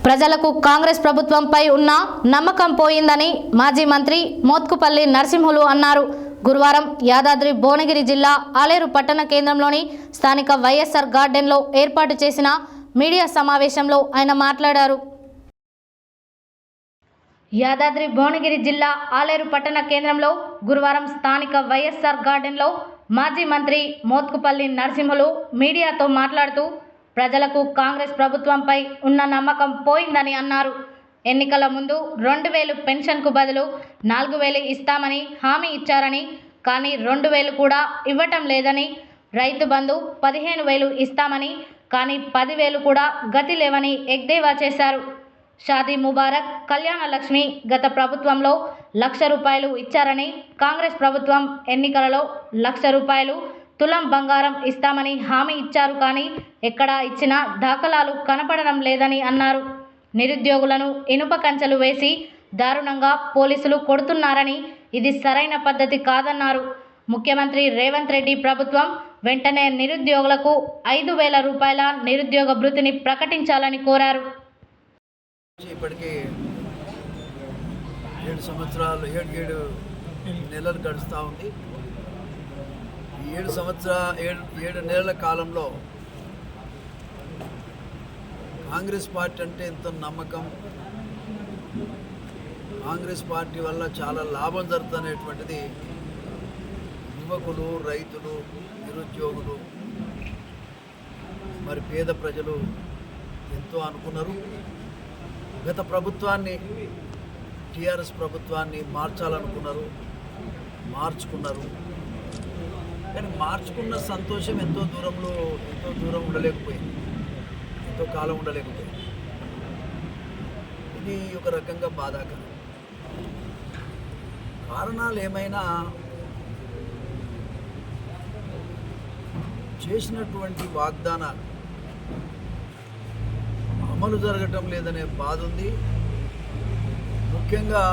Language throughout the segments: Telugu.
ప్రజలకు కాంగ్రెస్ ప్రభుత్వంపై ఉన్న నమ్మకం పోయిందని మాజీ మంత్రి మోత్కుపల్లి నరసింహులు అన్నారు. గురువారం యాదాద్రి భువనగిరి జిల్లా ఆలేరు పట్టణ కేంద్రంలోని స్థానిక వైఎస్ఆర్ గార్డెన్లో ఏర్పాటు చేసిన మీడియా సమావేశంలో ఆయన మాట్లాడారు. యాదాద్రి భువనగిరి జిల్లా ఆలేరు పట్టణ కేంద్రంలో గురువారం స్థానిక వైఎస్ఆర్ గార్డెన్లో మాజీ మంత్రి మోత్కుపల్లి నరసింహులు మీడియాతో మాట్లాడుతూ ప్రజలకు కాంగ్రెస్ ప్రభుత్వంపై ఉన్న నమ్మకం పోయిందని అన్నారు. ఎన్నికల ముందు 2000 పెన్షన్కు బదులు 4000 ఇస్తామని హామీ ఇచ్చారని, కానీ 2000 కూడా ఇవ్వటం లేదని, రైతు బంధు 15000 ఇస్తామని, కానీ 10000 కూడా గతి లేవని ఎద్దేవా చేశారు. షాదీ ముబారక్, కళ్యాణ లక్ష్మి గత ప్రభుత్వంలో 1,00,000 రూపాయలు ఇచ్చారని, కాంగ్రెస్ ప్రభుత్వం ఎన్నికలలో 1,00,000 రూపాయలు తులం బంగారం ఇస్తామని హామీ ఇచ్చారు, కానీ ఎక్కడా ఇచ్చిన దాఖలాలు కనపడడం లేదని అన్నారు. నిరుద్యోగులను ఇనుప కంచెలు వేసి దారుణంగా పోలీసులు కొడుతున్నారని, ఇది సరైన పద్ధతి కాదన్నారు. ముఖ్యమంత్రి రేవంత్ రెడ్డి ప్రభుత్వం వెంటనే నిరుద్యోగులకు 5,000 రూపాయల నిరుద్యోగ భృతిని ప్రకటించాలని కోరారు. ఇప్పటికీ 7 సంవత్సరాలు 7 నెలలు గడుస్తూ ఉంది. ఈ 7 నెలల కాలంలో కాంగ్రెస్ పార్టీ అంటే ఎంతో నమ్మకం, కాంగ్రెస్ పార్టీ వల్ల చాలా లాభం జరుగుతున్నటువంటిది యువకులు, రైతులు, నిరుద్యోగులు, మరి పేద ప్రజలు ఎంతో అనుకున్నారు. గత ప్రభుత్వాన్ని, టీఆర్ఎస్ ప్రభుత్వాన్ని మార్చాలనుకున్నారు, మార్చుకున్నారు. కానీ మార్చుకున్న సంతోషం ఎంతో దూరం ఉండలేకపోయింది, ఎంతో కాలం ఉండలేకపోయింది. ఇది ఒక రకంగా బాధాకరం. కారణాలు ఏమైనా చేసినటువంటి వాగ్దానాలు అమలు జరగటం లేదనే బాధ ఉంది. ముఖ్యంగా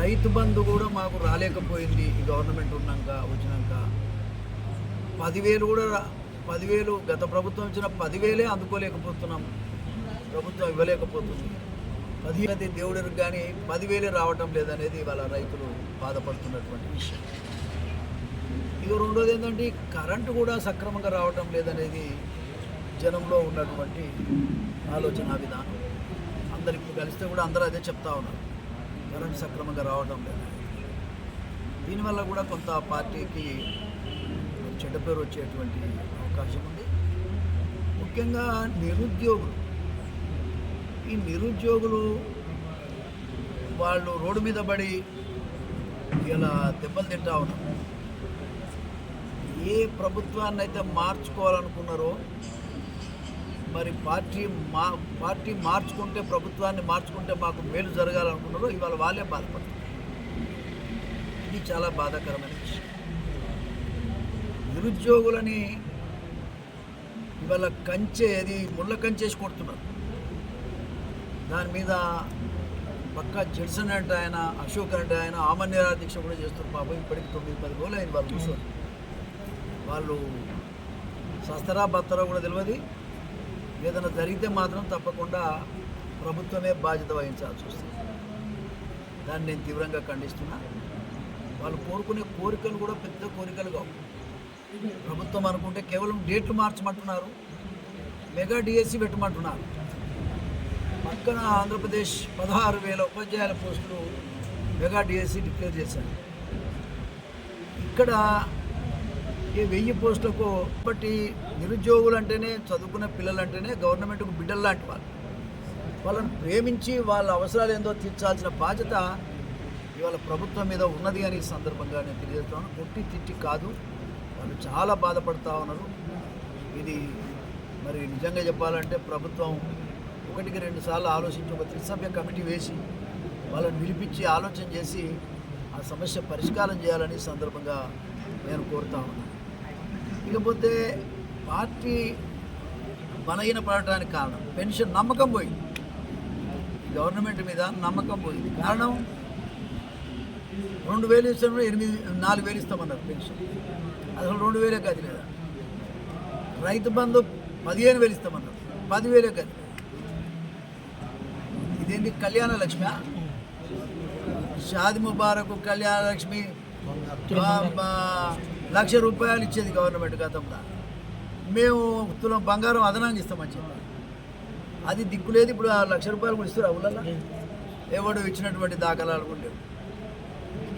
రైతు బంధు కూడా మాకు రాలేకపోయింది. ఈ గవర్నమెంట్ వచ్చినాక 10,000 గత ప్రభుత్వం ఇచ్చిన 10,000 అందుకోలేకపోతున్నాం, ప్రభుత్వం ఇవ్వలేకపోతుంది. 10,000 దేవుడికి కానీ 10,000 రావటం లేదనేది వాళ్ళ రైతులు బాధపడుతున్నటువంటి విషయం. ఇక రెండోది ఏంటంటే కరెంటు కూడా సక్రమంగా రావటం లేదనేది జనంలో ఉన్నటువంటి ఆలోచన విధానం. అందరికి కలిస్తే కూడా అందరూ అదే చెప్తా ఉన్నారు, కరెంట్ సక్రమంగా రావడం లేదు. దీనివల్ల కూడా కొంత పార్టీకి చెడ్డ పేరు వచ్చేటువంటి అవకాశం ఉంది. ముఖ్యంగా ఈ నిరుద్యోగులు వాళ్ళు రోడ్డు మీద పడి ఇలా దెబ్బలు తింటా ఉన్నారు. ఏ ప్రభుత్వాన్ని అయితే మార్చుకోవాలనుకున్నారో, మరి పార్టీ మార్చుకుంటే, ప్రభుత్వాన్ని మార్చుకుంటే మాకు మేలు జరగాలనుకున్నారో ఇవాళ వాళ్ళే బాధపడుతున్నారు. ఇది చాలా బాధాకరమైన విషయం. నిరుద్యోగులని ఇవాళ ముళ్ళ కంచేసి కొడుతున్నారు. దాని మీద పక్కా జడ్సన్ అంటే ఆయన, అశోక్ అంటే ఆయన ఆమన్య దీక్ష కూడా చేస్తున్నారు. పాపం ఇప్పటికి 9-10 రోజులు అయింది వాళ్ళు కూర్చొని. వాళ్ళు సస్తరా బత్తరా కూడా తెలియదు. ఏదైనా జరిగితే మాత్రం తప్పకుండా ప్రభుత్వమే బాధ్యత వహించాల్సి వస్తుంది. దాన్ని నేను తీవ్రంగా ఖండిస్తున్నా. వాళ్ళు కోరుకునే కోరికలు కూడా పెద్ద కోరికలు కావు. ప్రభుత్వం అనుకుంటే కేవలం డేట్లు మార్చమంటున్నారు, మెగా డిఎస్సి పెట్టమంటున్నారు. పక్కన ఆంధ్రప్రదేశ్ 16,000 ఉపాధ్యాయుల పోస్టులు మెగా డిఎస్సి డిక్లేర్ చేశారు. ఇక్కడ 1000 పోస్టులకు బట్టి నిరుద్యోగులు అంటేనే, చదువుకున్న పిల్లలంటేనే గవర్నమెంట్కు బిడ్డలు లాంటి వాళ్ళని ప్రేమించి వాళ్ళ అవసరాలు ఏందో తీర్చాల్సిన బాధ్యత ఇవాళ ప్రభుత్వం మీద ఉన్నది అని ఈ సందర్భంగా నేను తెలియజేస్తున్నాను. కొట్టి తిట్టి కాదు, వాళ్ళు చాలా బాధపడుతూ ఉన్నారు. ఇది మరి నిజంగా చెప్పాలంటే ప్రభుత్వం 1-2 సార్లు ఆలోచించి ఒక త్రిసభ్య కమిటీ వేసి వాళ్ళని పిలిపించి ఆలోచన చేసి ఆ సమస్య పరిష్కారం చేయాలని సందర్భంగా నేను కోరుతా ఉన్నాను. ఇకపోతే పార్టీ బలహీనపడటానికి కారణం పెన్షన్ నమ్మకం పోయింది. గవర్నమెంట్ మీద నమ్మకం పోయింది. కారణం 2,000 ఇస్తాం, 4,000 ఇస్తామన్నారు పెన్షన్. అసలు 2,000 గది లేదా. రైతు బంధు 15,000 ఇస్తామన్నారు, 10,000 గది. ఇదేంటి కళ్యాణ లక్ష్మి, షాది ముబారక్ కళ్యాణ లక్ష్మి 1,00,000 రూపాయలు ఇచ్చేది గవర్నమెంట్ గతంలో. మేము తులం బంగారం అదనంగా ఇస్తామని చెప్పారు. అది దిక్కులేదు. ఇప్పుడు 1,00,000 రూపాయలు కూడా ఇస్తారు ఊళ్ళల్లో. ఎవడు ఇచ్చినటువంటి దాఖలాలు కూడా లేవు.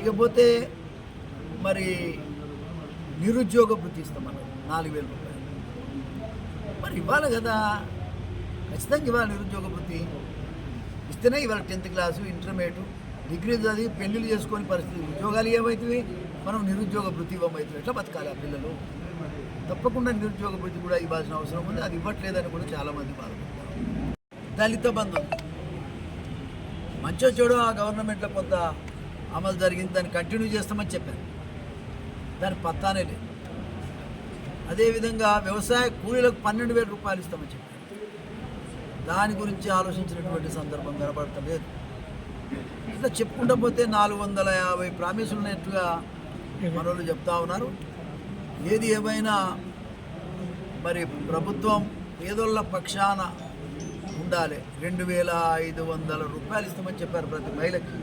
ఇకపోతే మరి నిరుద్యోగ వృత్తి ఇస్తామన్నారు 4,000 రూపాయలు. మరి ఇవ్వాలి కదా, ఖచ్చితంగా ఇవ్వాలి. నిరుద్యోగ వృత్తి ఇస్తేనే ఇవాళ 10th క్లాసు, ఇంటర్మీడియట్, డిగ్రీ చదివి పెళ్ళిళ్ళు చేసుకొని పరిస్థితి. ఉద్యోగాలు ఏమవుతుంది, మనం నిరుద్యోగ వృత్తి ఇవ్వమవుతుంది. ఎట్లా బతకాలి ఆ పిల్లలు? తప్పకుండా నిరుద్యోగ వృత్తి కూడా ఇవ్వాల్సిన అవసరం ఉంది. అది ఇవ్వట్లేదని కూడా చాలామంది బాధపడతారు. దళిత బంధు మంచో చెడు ఆ గవర్నమెంట్లో కొంత అమలు జరిగింది, దాన్ని కంటిన్యూ చేస్తామని చెప్పారు. దాని పత్తానే లేదు. అదేవిధంగా వ్యవసాయ కూలీలకు 12,000 రూపాయలు ఇస్తామని చెప్పారు. దాని గురించి ఆలోచించినటువంటి సందర్భం కనబడతలేదు. ఇట్లా చెప్పుకుంటూ పోతే 450 ప్రామిసులు ఉన్నట్టుగా మనోళ్ళు చెప్తా ఉన్నారు. ఏది ఏమైనా మరి ప్రభుత్వం పేదోళ్ళ పక్షాన ఉండాలి. 2,500 రూపాయలు ఇస్తామని చెప్పారు ప్రతి మహిళకి.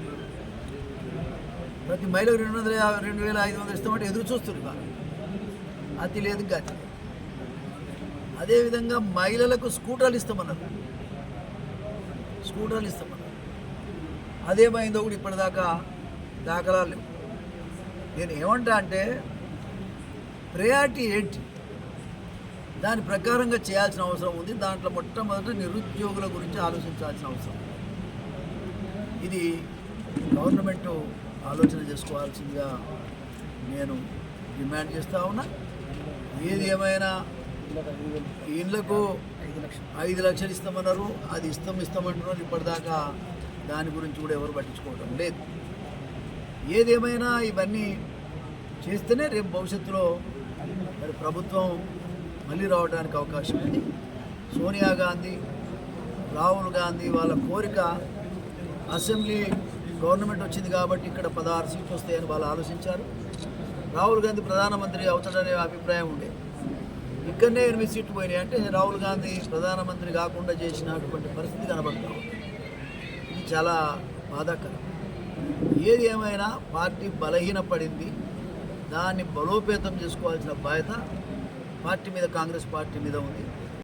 ప్రతి మహిళకు 2,500 ఇస్తామంటే ఎదురు చూస్తుంది బాగా. అది లేదు గతి. అదేవిధంగా మహిళలకు స్కూటర్లు ఇస్తామన్నారు. అదేమైందో కూడా ఇప్పటిదాకా దాఖలాలు లేవు. నేను ఏమంటా అంటే ప్రయారిటీ ఏంటి, దాని ప్రకారంగా చేయాల్సిన అవసరం ఉంది. దాంట్లో మొట్టమొదట నిరుద్యోగుల గురించి ఆలోచించాల్సిన అవసరం. ఇది గవర్నమెంట్ ఆలోచన చేసుకోవాల్సిందిగా నేను డిమాండ్ చేస్తూ ఉన్నా. ఏది ఏమైనా ఇళ్లకు 5 లక్షలు ఇస్తామన్నారు. అది ఇస్తామంటున్నారు. ఇప్పటిదాకా దాని గురించి కూడా ఎవరు పట్టించుకోవడం లేదు. ఏదేమైనా ఇవన్నీ చేస్తేనే రేపు భవిష్యత్తులో మరి ప్రభుత్వం మళ్ళీ రావడానికి అవకాశం ఉంది. సోనియా గాంధీ, రాహుల్ గాంధీ వాళ్ళ కోరిక అసెంబ్లీ గవర్నమెంట్ వచ్చింది కాబట్టి ఇక్కడ 16 సీట్లు వస్తాయని వాళ్ళు ఆలోచించారు. రాహుల్ గాంధీ ప్రధానమంత్రి అవుతాడనే అభిప్రాయం ఉండే. ఇక్కడనే 8 సీట్లు పోయినాయి. అంటే రాహుల్ గాంధీ ప్రధానమంత్రి కాకుండా చేసినటువంటి పరిస్థితి కనబడతాం. ఇది చాలా బాధాకరం. ఏది ఏమైనా పార్టీ బలహీనపడింది. దాన్ని బలోపేతం చేసుకోవాల్సిన బాధ్యత పార్టీ మీద, కాంగ్రెస్ పార్టీ మీద ఉంది.